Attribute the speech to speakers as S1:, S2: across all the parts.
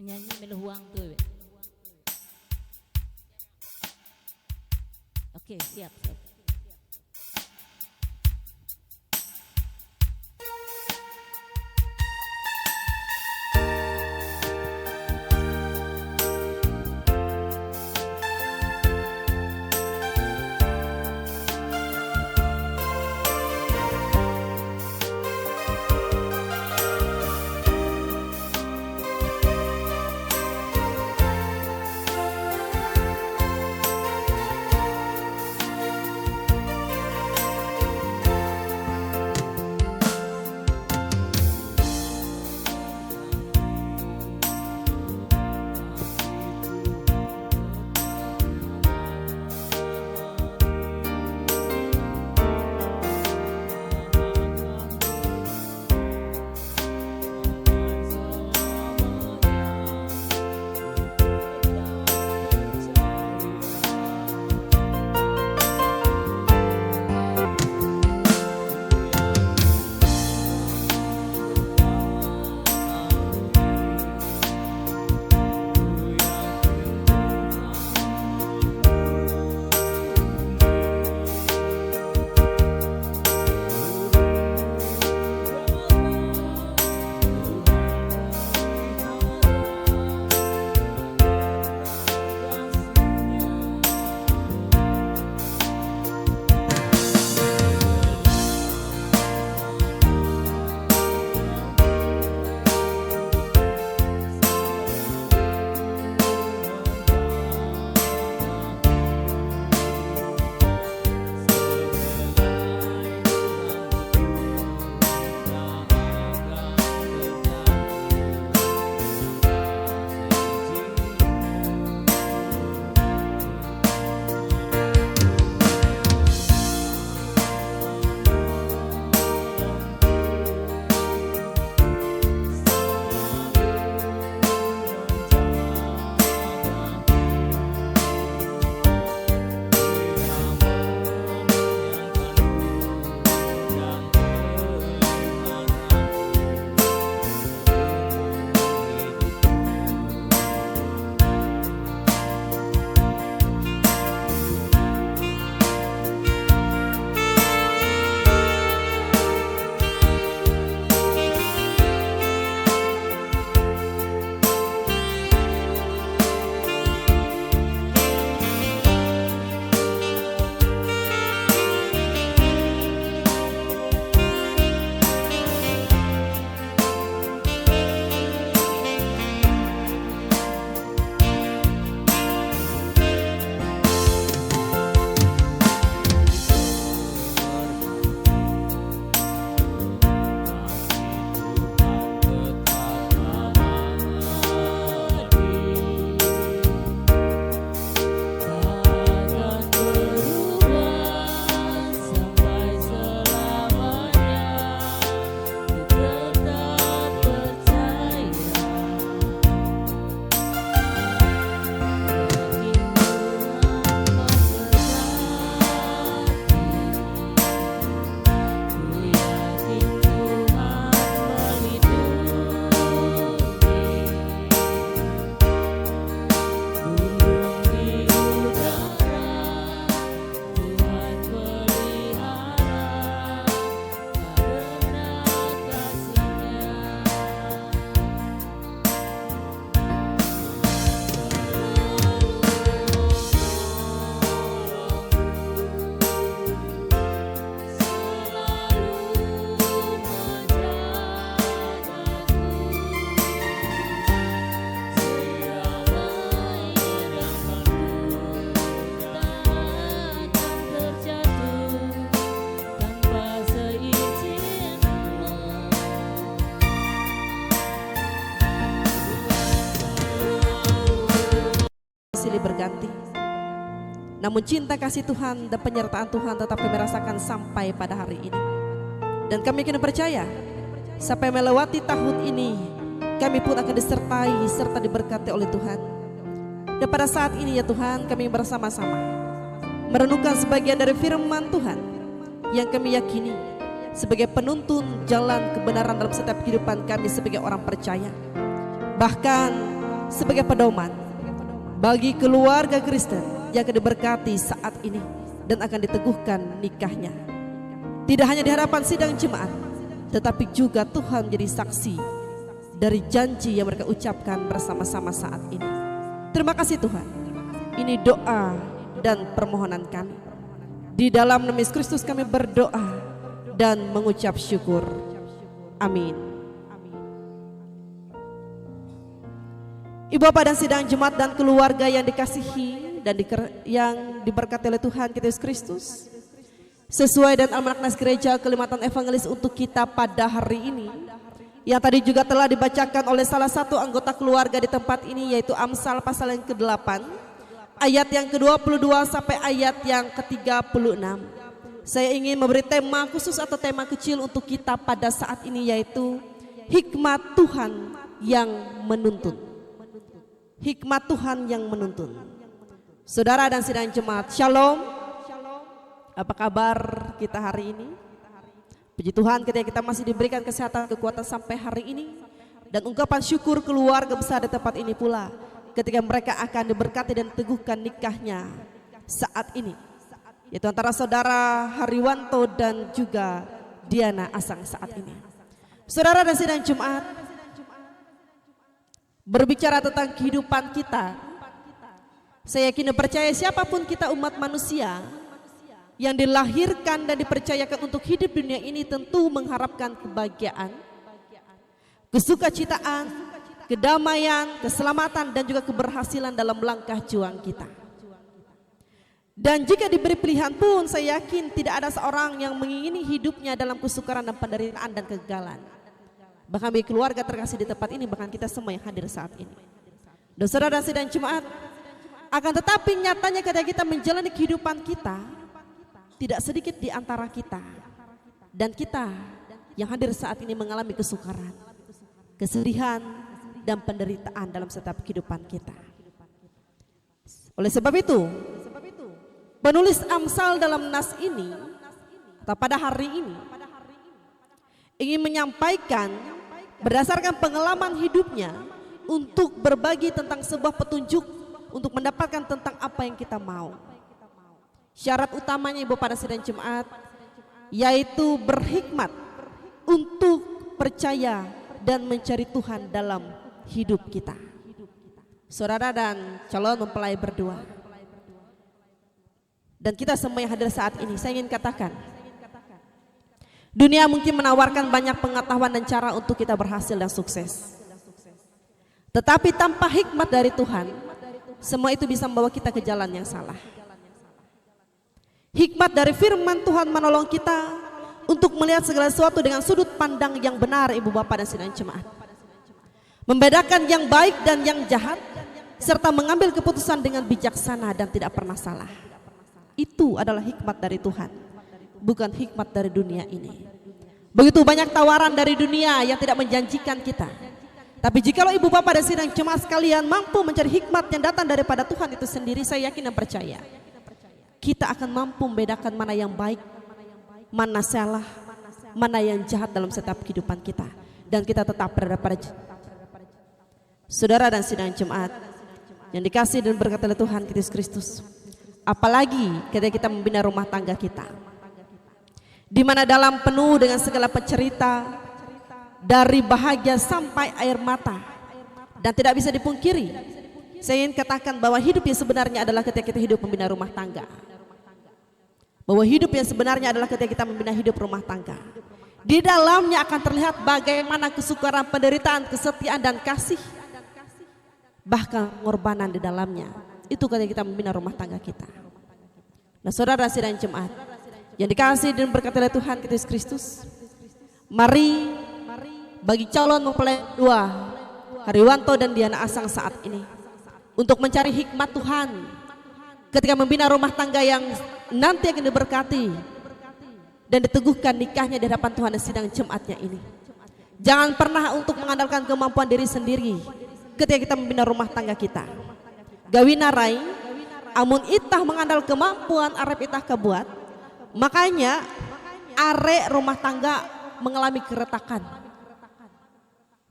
S1: Nyanyi meluang tuh. Oke, siap, siap.
S2: Silih berganti. Namun cinta kasih Tuhan dan penyertaan Tuhan tetap kami rasakan sampai pada hari ini. Dan kami yakin percaya sampai melewati tahun ini kami pun akan disertai serta diberkati oleh Tuhan. Dan pada saat ini ya Tuhan kami bersama-sama merenungkan sebagian dari firman Tuhan yang kami yakini sebagai penuntun jalan kebenaran dalam setiap kehidupan kami sebagai orang percaya. Bahkan sebagai pedoman bagi keluarga Kristen yang akan diberkati saat ini dan akan diteguhkan nikahnya. Tidak hanya di hadapan sidang jemaat, tetapi juga Tuhan jadi saksi dari janji yang mereka ucapkan bersama-sama saat ini. Terima kasih Tuhan. Ini doa dan permohonan kami. Di dalam nama Yesus Kristus kami berdoa dan mengucap syukur. Amin. Ibu bapak dan sidang jemaat dan keluarga yang dikasihi dan yang diberkati oleh Tuhan kita Yesus Kristus, sesuai dengan almanak nas gereja Kelimatan Evangelis untuk kita pada hari ini, yang tadi juga telah dibacakan oleh salah satu anggota keluarga di tempat ini, yaitu Amsal pasal yang ke-8 ayat yang ke-22 sampai ayat yang ke-36. Saya ingin memberi tema khusus atau tema kecil untuk kita pada saat ini, yaitu hikmat Tuhan yang menuntun. Hikmat Tuhan yang menuntun. Saudara dan sidang jemaat, shalom. Apa kabar kita hari ini? Puji Tuhan ketika kita masih diberikan kesehatan, kekuatan sampai hari ini, dan ungkapan syukur keluarga besar di tempat ini pula ketika mereka akan diberkati dan teguhkan nikahnya saat ini, yaitu antara saudara Hariwanto dan juga Diana Asang saat ini. Saudara dan sidang jemaat, berbicara tentang kehidupan kita, saya yakin dan percaya siapapun kita umat manusia yang dilahirkan dan dipercayakan untuk hidup dunia ini tentu mengharapkan kebahagiaan, kesukacitaan, kedamaian, keselamatan dan juga keberhasilan dalam langkah juang kita. Dan jika diberi pilihan pun saya yakin tidak ada seorang yang mengingini hidupnya dalam kesukaran dan penderitaan dan kegagalan. Bahkan bagi keluarga terkasih di tempat ini, bahkan kita semua yang hadir saat ini. Dan saudara dan sidang jemaat, akan tetapi nyatanya ketika kita menjalani kehidupan kita, tidak sedikit di antara kita dan kita yang hadir saat ini mengalami kesukaran, kesedihan dan penderitaan dalam setiap kehidupan kita. Oleh sebab itu, penulis Amsal dalam nas ini atau pada hari ini ingin menyampaikan berdasarkan pengalaman hidupnya untuk berbagi tentang sebuah petunjuk untuk mendapatkan tentang apa yang kita mau. Syarat utamanya ibu pada sidang jemaat yaitu berhikmat untuk percaya dan mencari Tuhan dalam hidup kita. Saudara dan calon mempelai berdua dan kita semua yang hadir saat ini, saya ingin katakan, dunia mungkin menawarkan banyak pengetahuan dan cara untuk kita berhasil dan sukses. Tetapi tanpa hikmat dari Tuhan, semua itu bisa membawa kita ke jalan yang salah. Hikmat dari firman Tuhan menolong kita untuk melihat segala sesuatu dengan sudut pandang yang benar ibu bapak dan sidang jemaat. Membedakan yang baik dan yang jahat, serta mengambil keputusan dengan bijaksana dan tidak pernah salah. Itu adalah hikmat dari Tuhan, bukan hikmat dari dunia ini. Begitu banyak tawaran dari dunia yang tidak menjanjikan kita. Tapi jikalau ibu bapak dan sidang jemaat sekalian mampu mencari hikmat yang datang daripada Tuhan itu sendiri, saya yakin dan percaya kita akan mampu membedakan mana yang baik, mana salah, mana yang jahat dalam setiap kehidupan kita, dan kita tetap berada pada saudara dan sidang jemaat yang dikasih dan berkati oleh Tuhan Yesus Kristus. Apalagi ketika kita membina rumah tangga kita, di mana dalam penuh dengan segala pencerita, dari bahagia sampai air mata, dan tidak bisa dipungkiri, saya ingin katakan bahwa hidup yang sebenarnya adalah ketika kita hidup membina rumah tangga. Bahwa hidup yang sebenarnya adalah ketika kita membina hidup rumah tangga. Di dalamnya akan terlihat bagaimana kesukaran, penderitaan, kesetiaan dan kasih, bahkan pengorbanan di dalamnya. Itu ketika kita membina rumah tangga kita. Nah saudara sidang jemaat yang dikasih dan berkati oleh Tuhan Yesus Kristus, mari bagi calon mempelai dua Hariwanto dan Diana Asang saat ini untuk mencari hikmat Tuhan ketika membina rumah tangga yang nanti akan diberkati dan diteguhkan nikahnya di hadapan Tuhan dan sidang jemaatnya ini. Jangan pernah untuk mengandalkan kemampuan diri sendiri ketika kita membina rumah tangga kita. Gawinarai amun itah mengandal kemampuan arep itah kebuat, makanya arek rumah tangga mengalami keretakan.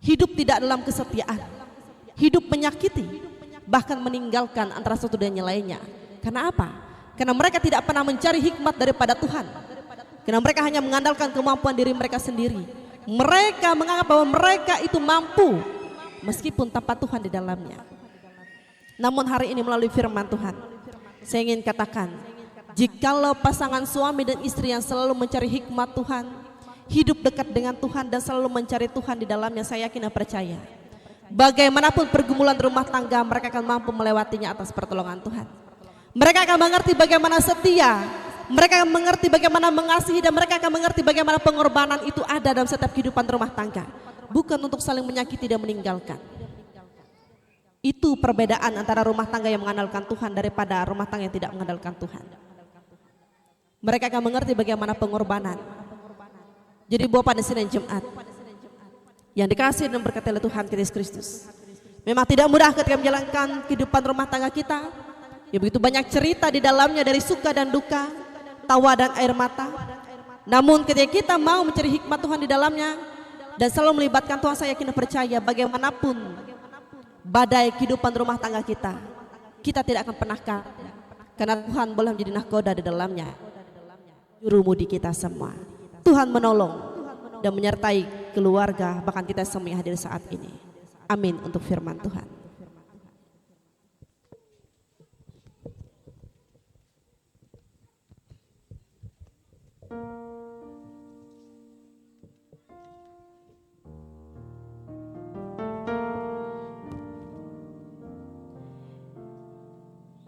S2: Hidup tidak dalam kesetiaan, hidup menyakiti, bahkan meninggalkan antara satu dan yang lainnya. Karena apa? Karena mereka tidak pernah mencari hikmat daripada Tuhan. Karena mereka hanya mengandalkan kemampuan diri mereka sendiri. Mereka menganggap bahwa mereka itu mampu meskipun tanpa Tuhan di dalamnya. Namun hari ini melalui firman Tuhan, saya ingin katakan, jikalau pasangan suami dan istri yang selalu mencari hikmat Tuhan, hidup dekat dengan Tuhan dan selalu mencari Tuhan di dalamnya, saya yakin dan percaya, bagaimanapun pergumulan rumah tangga, mereka akan mampu melewatinya atas pertolongan Tuhan. Mereka akan mengerti bagaimana setia, mereka akan mengerti bagaimana mengasihi, dan mereka akan mengerti bagaimana pengorbanan itu ada dalam setiap kehidupan rumah tangga. Bukan untuk saling menyakiti dan meninggalkan. Itu perbedaan antara rumah tangga yang mengandalkan Tuhan daripada rumah tangga yang tidak mengandalkan Tuhan. Mereka akan mengerti bagaimana pengorbanan. Jadi Bapak dan sidang Jemaat yang dikasihi dan berkati oleh Tuhan Yesus Kristus, memang tidak mudah ketika menjalankan kehidupan rumah tangga kita. Ya, begitu banyak cerita di dalamnya dari suka dan duka, tawa dan air mata. Namun ketika kita mau mencari hikmat Tuhan di dalamnya dan selalu melibatkan Tuhan, saya yakin dan percaya bagaimanapun badai kehidupan rumah tangga kita, kita tidak akan pernah kalah. Karena Tuhan boleh menjadi nahkoda di dalamnya, juru mudi kita semua. Tuhan menolong dan menyertai keluarga, bahkan kita semua yang hadir saat ini. Amin untuk firman Tuhan.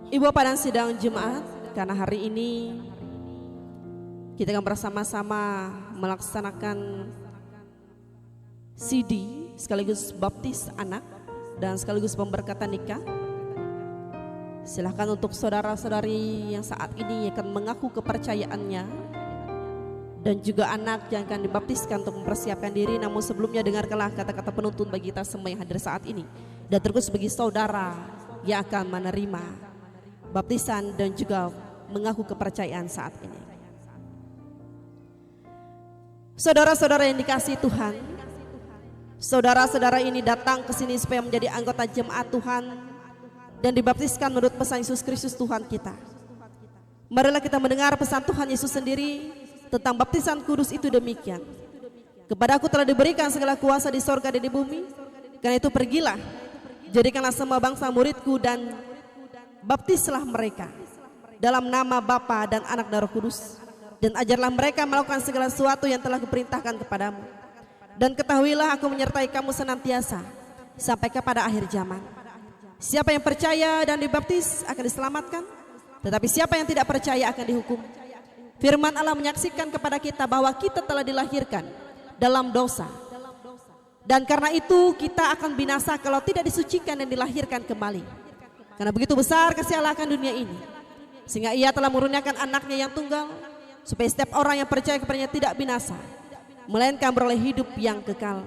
S2: Ibu Bapak dan sidang jemaat, karena hari ini kita akan bersama-sama melaksanakan CD sekaligus baptis anak dan sekaligus pemberkatan nikah. Silahkan untuk saudara-saudari yang saat ini akan mengaku kepercayaannya dan juga anak yang akan dibaptiskan untuk mempersiapkan diri. Namun sebelumnya dengarkanlah kata-kata penuntun bagi kita semua yang hadir saat ini, dan terus bagi saudara yang akan menerima baptisan dan juga mengaku kepercayaan saat ini. Saudara-saudara yang dikasihi Tuhan, saudara-saudara ini datang ke sini supaya menjadi anggota jemaat Tuhan dan dibaptiskan menurut pesan Yesus Kristus Tuhan kita. Marilah kita mendengar pesan Tuhan Yesus sendiri tentang baptisan kudus itu demikian. Kepadaku telah diberikan segala kuasa di sorga dan di bumi. Karena itu pergilah, jadikanlah semua bangsa muridku dan baptislah mereka dalam nama Bapa dan Anak dan Roh Kudus, dan ajarlah mereka melakukan segala sesuatu yang telah kuperintahkan kepadamu. Dan ketahuilah aku menyertai kamu senantiasa sampai kepada akhir zaman. Siapa yang percaya dan dibaptis akan diselamatkan, tetapi siapa yang tidak percaya akan dihukum. Firman Allah menyaksikan kepada kita bahwa kita telah dilahirkan dalam dosa, dan karena itu kita akan binasa kalau tidak disucikan dan dilahirkan kembali. Karena begitu besar kasih Allah akan dunia ini, sehingga Ia telah menurunkan anaknya yang tunggal, supaya setiap orang yang percaya kepadanya tidak binasa, melainkan beroleh hidup yang kekal.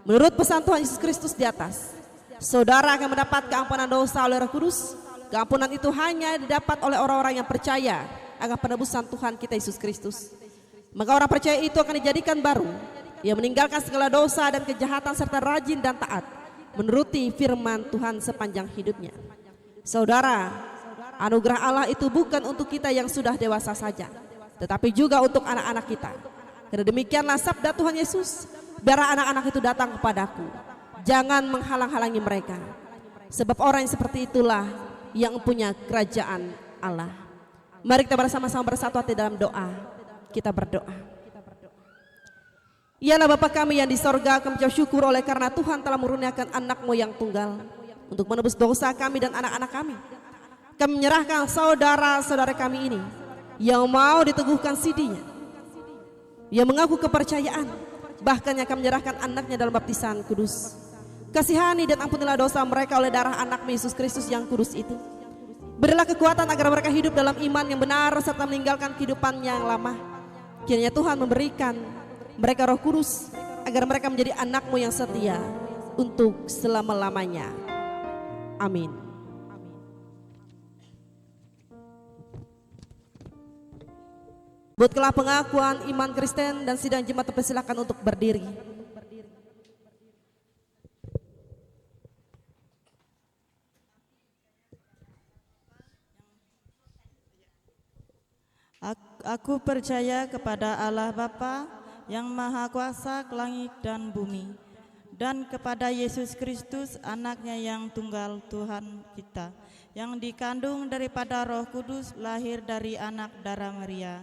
S2: Menurut pesan Tuhan Yesus Kristus di atas, saudara akan mendapat keampunan dosa oleh Roh Kudus. Keampunan itu hanya didapat oleh orang-orang yang percaya akan penebusan Tuhan kita Yesus Kristus. Maka orang percaya itu akan dijadikan baru. Ia meninggalkan segala dosa dan kejahatan serta rajin dan taat menuruti firman Tuhan sepanjang hidupnya. Saudara, anugerah Allah itu bukan untuk kita yang sudah dewasa saja, tetapi juga untuk anak-anak kita. Karena demikianlah sabda Tuhan Yesus, biarlah anak-anak itu datang kepadaku, jangan menghalang-halangi mereka, sebab orang yang seperti itulah yang punya kerajaan Allah. Mari kita bersama-sama bersatu hati dalam doa. Kita berdoa. Ialah Bapa kami yang di sorga, kami mengucap syukur oleh karena Tuhan telah menurunkan anak-Mu yang tunggal untuk menebus dosa kami dan anak-anak kami. Kami menyerahkan saudara-saudara kami ini yang mau diteguhkan sidinya, yang mengaku kepercayaan, bahkan yang akan menyerahkan anaknya dalam baptisan kudus. Kasihani dan ampunilah dosa mereka oleh darah anak Yesus Kristus yang kudus itu. Berilah kekuatan agar mereka hidup dalam iman yang benar serta meninggalkan kehidupan yang lama. Kiranya Tuhan memberikan mereka Roh Kudus agar mereka menjadi anak-Mu yang setia untuk selama-lamanya. Amin. Buatlah pengakuan iman Kristen dan sidang jemaat terpersilakan untuk berdiri.
S3: Aku percaya kepada Allah Bapa yang Maha Kuasa langit dan bumi, dan kepada Yesus Kristus anaknya yang tunggal Tuhan kita, yang dikandung daripada Roh Kudus, lahir dari anak darah Maria,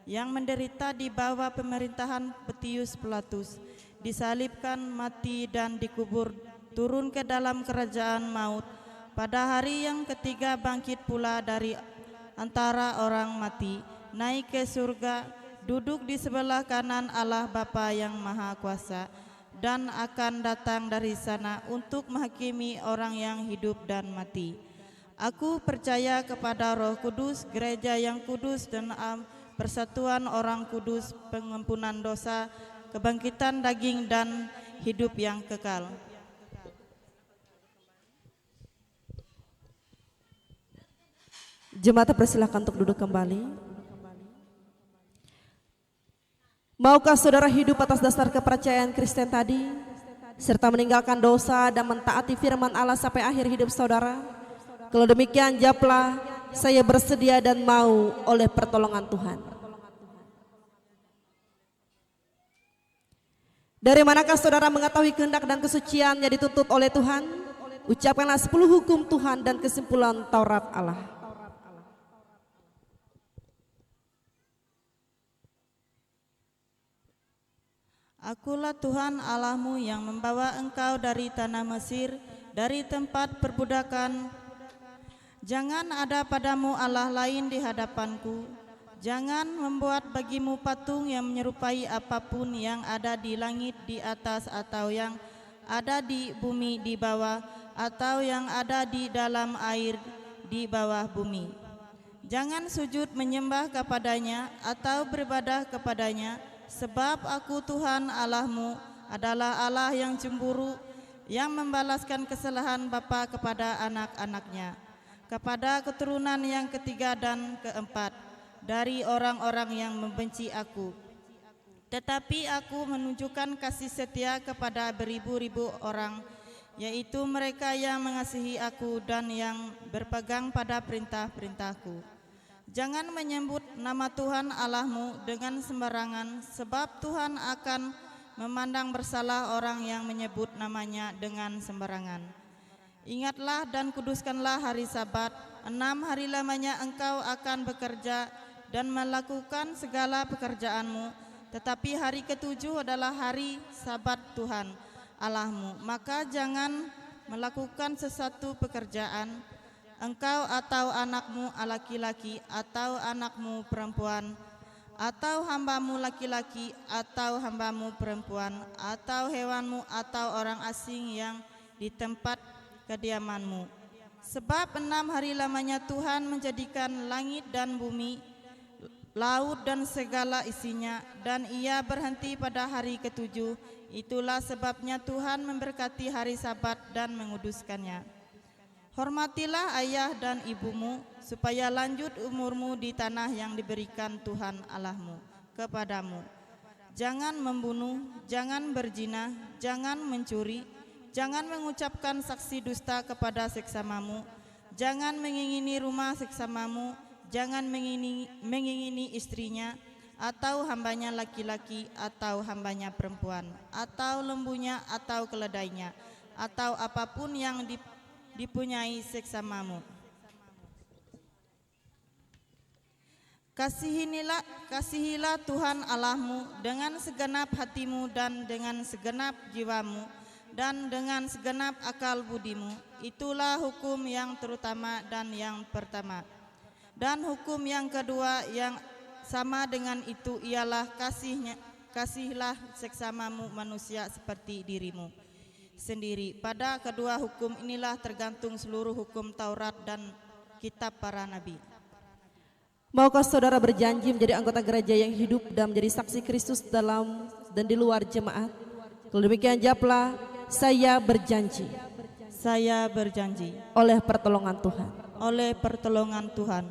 S3: yang menderita di bawah pemerintahan Pontius Pilatus, disalibkan, mati dan dikubur, turun ke dalam kerajaan maut, pada hari yang ketiga bangkit pula dari antara orang mati, naik ke surga, duduk di sebelah kanan Allah Bapa yang Maha Kuasa, dan akan datang dari sana untuk menghakimi orang yang hidup dan mati. Aku percaya kepada Roh Kudus, gereja yang kudus dan persatuan orang kudus, pengampunan dosa, kebangkitan daging dan hidup yang kekal.
S2: Jemaat persilakan untuk duduk kembali. Maukah saudara hidup atas dasar kepercayaan Kristen tadi, serta meninggalkan dosa dan mentaati firman Allah sampai akhir hidup saudara? Kalau demikian, jawablah, saya bersedia dan mau oleh pertolongan Tuhan. Dari manakah saudara mengetahui kehendak dan kesucian yang dituntut oleh Tuhan? Ucapkanlah 10 hukum Tuhan dan kesimpulan Taurat Allah.
S3: Akulah Tuhan Allahmu yang membawa engkau dari tanah Mesir, dari tempat perbudakan. Jangan ada padamu Allah lain di hadapanku. Jangan membuat bagimu patung yang menyerupai apapun yang ada di langit di atas, atau yang ada di bumi di bawah, atau yang ada di dalam air di bawah bumi. Jangan sujud menyembah kepadanya atau beribadah kepadanya, sebab aku Tuhan Allahmu adalah Allah yang cemburu, yang membalaskan kesalahan bapa kepada anak-anaknya, kepada keturunan yang ketiga dan keempat dari orang-orang yang membenci aku. Tetapi aku menunjukkan kasih setia kepada beribu-ribu orang, yaitu mereka yang mengasihi aku dan yang berpegang pada perintah-perintahku. Jangan menyebut nama Tuhan Allahmu dengan sembarangan, sebab Tuhan akan memandang bersalah orang yang menyebut namanya dengan sembarangan. Ingatlah dan kuduskanlah hari Sabat. 6 hari lamanya engkau akan bekerja dan melakukan segala pekerjaanmu, tetapi hari ke-7 adalah hari Sabat Tuhan Allahmu. Maka jangan melakukan sesuatu pekerjaan, engkau atau anakmu laki-laki atau anakmu perempuan, atau hambamu laki-laki atau hambamu perempuan, atau hewanmu atau orang asing yang di tempat kediamanmu. Sebab 6 hari lamanya Tuhan menjadikan langit dan bumi, laut dan segala isinya, dan ia berhenti pada hari ke-7. Itulah sebabnya Tuhan memberkati hari Sabat dan menguduskannya. Hormatilah ayah dan ibumu, supaya lanjut umurmu di tanah yang diberikan Tuhan Allahmu kepadamu. Jangan membunuh, jangan berzina, jangan mencuri, jangan mengucapkan saksi dusta kepada seksamamu, jangan mengingini rumah seksamamu, jangan mengingini istrinya, atau hambanya laki-laki, atau hambanya perempuan, atau lembunya, atau keledainya, atau apapun yang dipunyai seksamamu. Kasihilah Tuhan Allahmu dengan segenap hatimu dan dengan segenap jiwamu dan dengan segenap akal budimu. Itulah hukum yang terutama dan yang pertama. Dan hukum yang kedua yang sama dengan itu ialah kasihilah seksamamu manusia seperti dirimu sendiri. Pada kedua hukum inilah tergantung seluruh hukum Taurat dan kitab para nabi.
S2: Maukah saudara berjanji menjadi anggota gereja yang hidup dan menjadi saksi Kristus dalam dan di luar jemaat? Kalau demikian, jawablah, saya berjanji.
S3: Saya berjanji.
S2: Oleh pertolongan Tuhan.
S3: Oleh pertolongan Tuhan.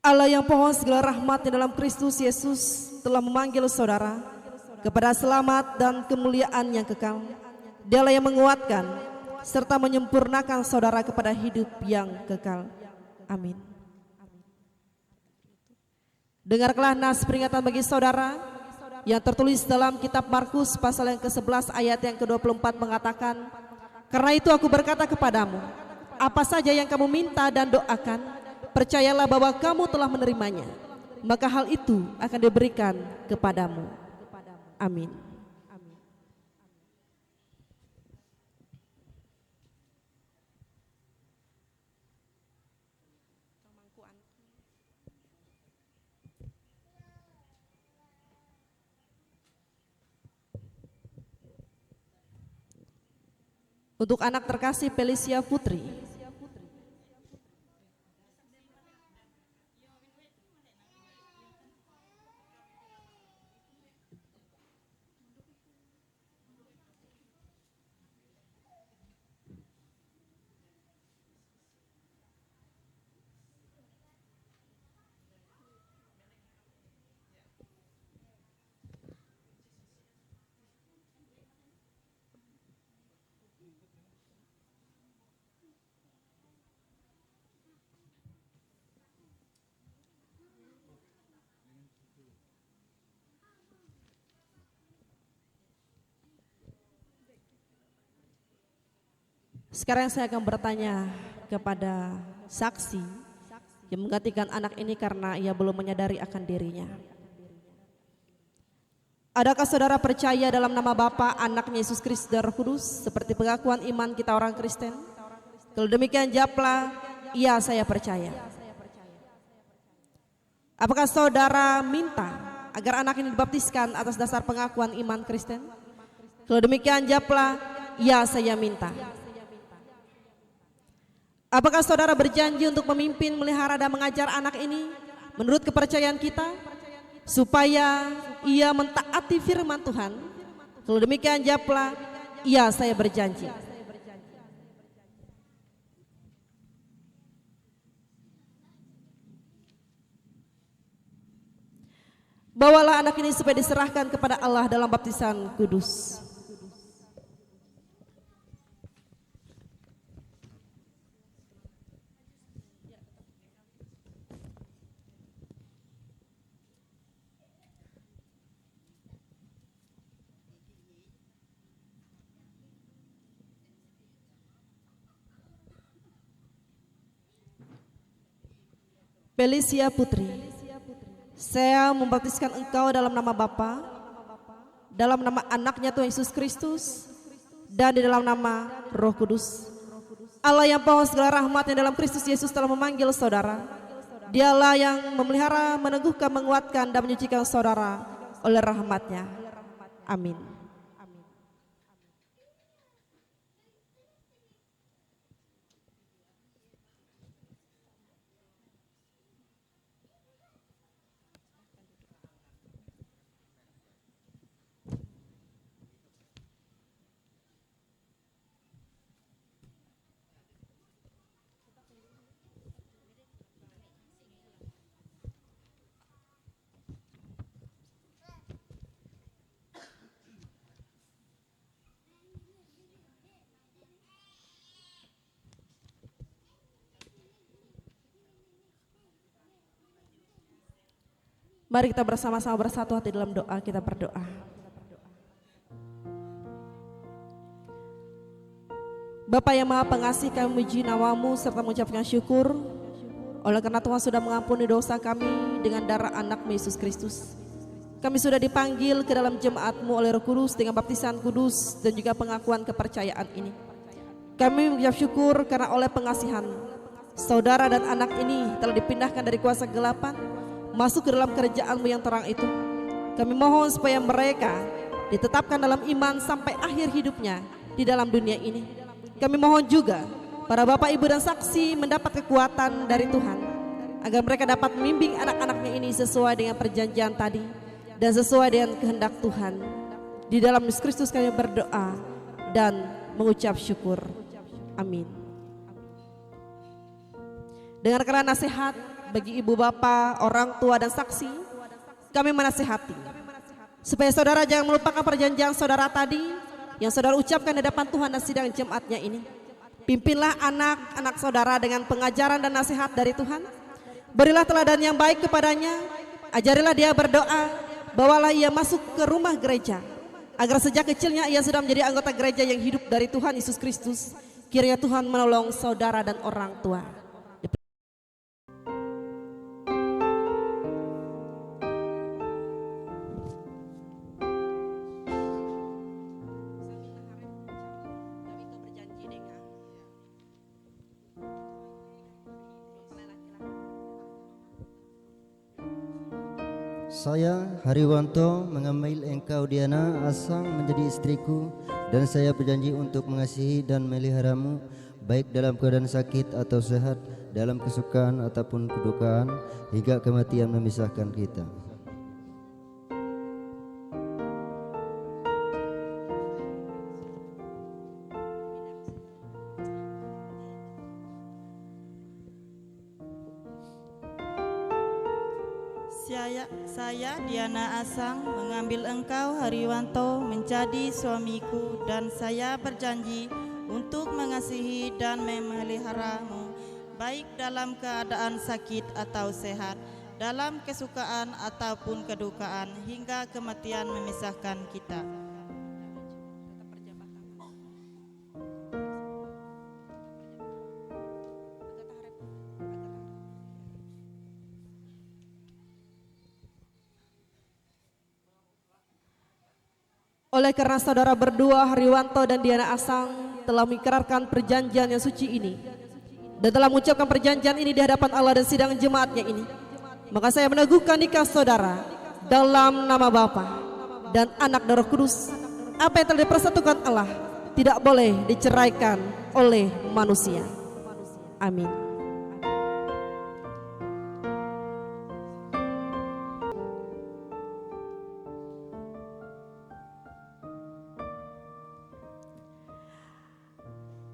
S2: Allah yang pohon segala rahmat dalam Kristus Yesus telah memanggil saudara kepada selamat dan kemuliaan yang kekal. Dialah yang menguatkan serta menyempurnakan saudara kepada hidup yang kekal. Amin. Dengarkanlah nas peringatan bagi saudara yang tertulis dalam kitab Markus pasal yang ke-11 ayat yang ke-24 mengatakan, karena itu aku berkata kepadamu, apa saja yang kamu minta dan doakan, percayalah bahwa kamu telah menerimanya, maka hal itu akan diberikan kepadamu. Amin. Untuk anak terkasih Felicia Putri, sekarang saya akan bertanya kepada saksi yang menggantikan anak ini karena ia belum menyadari akan dirinya. Adakah saudara percaya dalam nama Bapa, Anaknya Yesus Kristus dan Roh Kudus seperti pengakuan iman kita orang Kristen? Kalau demikian jawablah, iya saya percaya. Apakah saudara minta agar anak ini dibaptiskan atas dasar pengakuan iman Kristen? Kalau demikian jawablah, iya saya minta. Apakah saudara berjanji untuk memimpin, melihara dan mengajar anak ini menurut kepercayaan kita supaya ia mentaati firman Tuhan? Kalau demikian jawablah, iya saya berjanji. Bawalah anak ini supaya diserahkan kepada Allah dalam baptisan kudus. Felicia Putri, saya membaptiskan engkau dalam nama Bapa, dalam nama Anaknya Tuhan Yesus Kristus, dan di dalam nama Roh Kudus. Allah yang penuh segala rahmat yang dalam Kristus Yesus telah memanggil saudara. Dialah yang memelihara, meneguhkan, menguatkan dan menyucikan saudara oleh rahmat-Nya. Amin. Mari kita bersama-sama bersatu hati dalam doa, kita berdoa. Bapa yang Maha Pengasih, kami memuji nama-Mu serta mengucapkan syukur oleh karena Tuhan sudah mengampuni dosa kami dengan darah Anak-Mu Yesus Kristus. Kami sudah dipanggil ke dalam jemaat-Mu oleh Roh Kudus dengan baptisan kudus dan juga pengakuan kepercayaan ini. Kami mengucap syukur karena oleh pengasihan saudara dan anak ini telah dipindahkan dari kuasa kegelapan masuk ke dalam kerajaan-Mu yang terang itu. Kami mohon supaya mereka ditetapkan dalam iman sampai akhir hidupnya di dalam dunia ini. Kami mohon juga para bapak, ibu dan saksi mendapat kekuatan dari Tuhan agar mereka dapat membimbing anak-anaknya ini sesuai dengan perjanjian tadi dan sesuai dengan kehendak Tuhan. Di dalam Yesus Kristus kami berdoa dan mengucap syukur. Amin. Dengarkanlah nasihat bagi ibu bapak, orang tua dan saksi. Kami menasihati supaya saudara jangan melupakan perjanjian saudara tadi yang saudara ucapkan di hadapan Tuhan dan sidang jemaatnya ini. Pimpinlah anak-anak saudara dengan pengajaran dan nasihat dari Tuhan. Berilah teladan yang baik kepadanya Ajarilah dia berdoa, bawalah ia masuk ke rumah gereja, agar sejak kecilnya ia sudah menjadi anggota gereja yang hidup dari Tuhan Yesus Kristus. Kiranya Tuhan menolong saudara dan orang tua.
S4: Saya, Hariwanto, mengambil engkau Diana Asang menjadi istriku, dan saya berjanji untuk mengasihi dan memeliharamu, baik dalam keadaan sakit atau sehat, dalam kesukaan ataupun kedukaan, hingga kematian memisahkan kita.
S3: Saya Diana Asang mengambil engkau Hariwanto menjadi suamiku, dan saya berjanji untuk mengasihi dan memeliharamu, baik dalam keadaan sakit atau sehat, dalam kesukaan ataupun kedukaan, hingga kematian memisahkan kita.
S2: Oleh karena saudara berdua Hariwanto dan Diana Asang telah mengikrarkan perjanjian yang suci ini dan telah mengucapkan perjanjian ini di hadapan Allah dan sidang jemaatnya ini, maka saya meneguhkan nikah saudara dalam nama Bapa dan Anak dan Roh Kudus. Apa yang telah dipersatukan Allah tidak boleh diceraikan oleh manusia. Amin.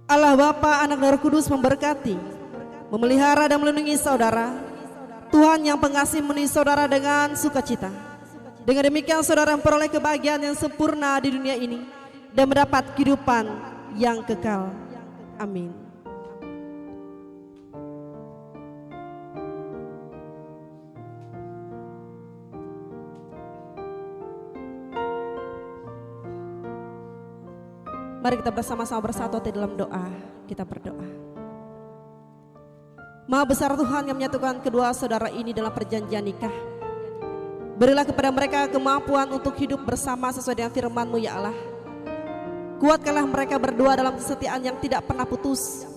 S2: Allah Bapa, Anak dan Roh Kudus memberkati, memelihara dan melindungi saudara. Tuhan yang pengasih memenuhi saudara dengan sukacita. Dengan demikian saudara memperoleh kebahagiaan yang sempurna di dunia ini dan mendapat kehidupan yang kekal. Amin. Mari kita bersama-sama bersatu di dalam doa. Kita berdoa. Maha besar Tuhan yang menyatukan kedua saudara ini dalam perjanjian nikah. Berilah kepada mereka kemampuan untuk hidup bersama sesuai dengan firman-Mu ya Allah. Kuatkanlah mereka berdua dalam kesetiaan yang tidak pernah putus,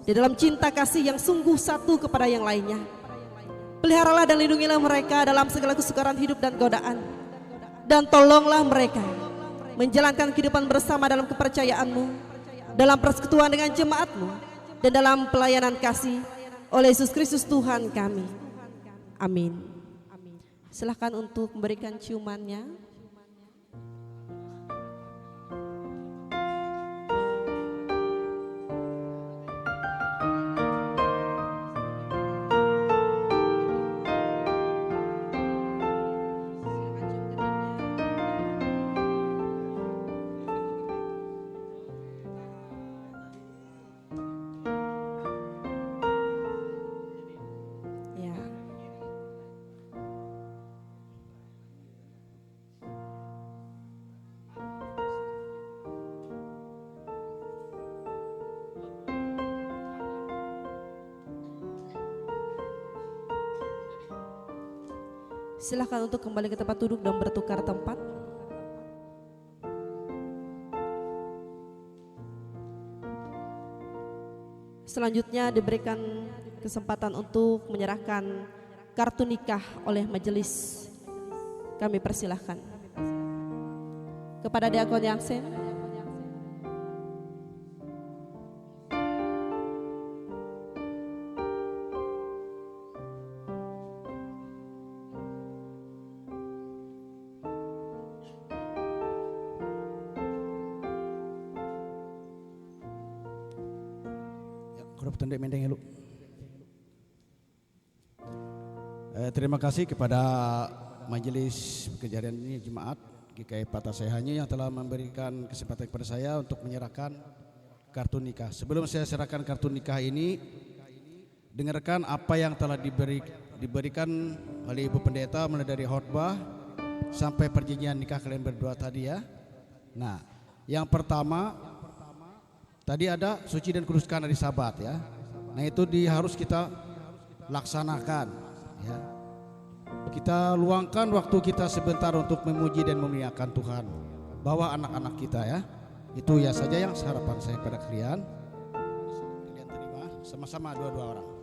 S2: di dalam cinta kasih yang sungguh satu kepada yang lainnya. Peliharalah dan lindungilah mereka dalam segala kesukaran hidup dan godaan. Dan tolonglah mereka menjalankan kehidupan bersama dalam kepercayaan-Mu, dalam persekutuan dengan jemaat-Mu, dan dalam pelayanan kasih oleh Yesus Kristus Tuhan kami. Amin. Silahkan untuk memberikan ciumannya. Silahkan untuk kembali ke tempat duduk dan bertukar tempat. Selanjutnya diberikan kesempatan untuk menyerahkan kartu nikah oleh majelis. Kami persilahkan kepada Diakon Yangsen.
S5: Terima kasih kepada Majelis Kejadian ini Jemaat GKI Patasehanyu yang telah memberikan kesempatan kepada saya untuk menyerahkan kartu nikah. Sebelum saya serahkan kartu nikah ini, dengarkan apa yang telah diberikan oleh Ibu Pendeta mulai dari khotbah sampai perjanjian nikah kalian berdua tadi ya. Nah, yang pertama tadi ada suci dan kuduskan hari Sabat ya. Nah, itu harus kita laksanakan ya. Kita luangkan waktu kita sebentar untuk memuji dan memuliakan Tuhan. Bawa anak-anak kita ya. Itu ya saja yang harapan saya pada kalian. Kalian terima sama-sama dua-dua orang.